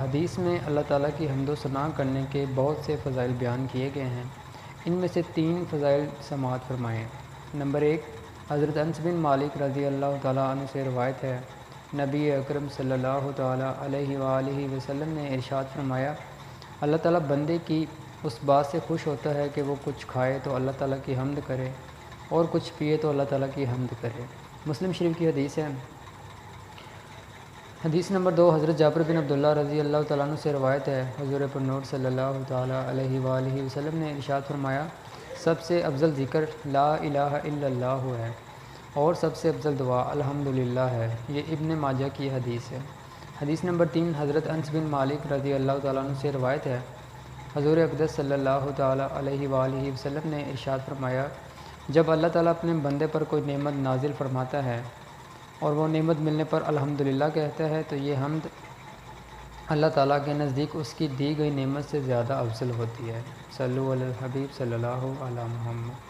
حدیث میں اللہ تعالیٰ کی حمد و ثنا کرنے کے بہت سے فضائل بیان کیے گئے ہیں۔ ان میں سے 3 فضائل سماعت فرمائیں۔ نمبر 1، حضرت انس بن مالک رضی اللہ تعالیٰ عنہ سے روایت ہے، نبی اکرم صلی اللہ تعالیٰ علیہ وآلہ وسلم نے ارشاد فرمایا، اللہ تعالیٰ بندے کی اس بات سے خوش ہوتا ہے کہ وہ کچھ کھائے تو اللہ تعالیٰ کی حمد کرے اور کچھ پیے تو اللہ تعالیٰ کی حمد کرے۔ مسلم شریف کی حدیث ہے۔ حدیث نمبر 2، حضرت جابر بن عبداللہ رضی اللہ تعالیٰ عنہ سے روایت ہے، حضور پر نور صلی اللہ تعالیٰ علیہ وآلہ وسلم نے ارشاد فرمایا، سب سے افضل ذکر لا الہ الا اللہ ہے اور سب سے افضل دعا الحمدللہ ہے۔ یہ ابن ماجہ کی حدیث ہے۔ حدیث نمبر 3، حضرت انس بن مالک رضی اللہ تعالیٰ عنہ سے روایت ہے، حضور اقدس صلی اللہ تعالیٰ علیہ وآلہ وسلم نے ارشاد فرمایا، جب اللہ تعالیٰ اپنے بندے پر کوئی نعمت نازل فرماتا ہے اور وہ نعمت ملنے پر الحمدللہ کہتا ہے تو یہ حمد اللہ تعالیٰ کے نزدیک اس کی دی گئی نعمت سے زیادہ افضل ہوتی ہے۔ صلو علی الحبیب صلی اللہ علیہ محمد۔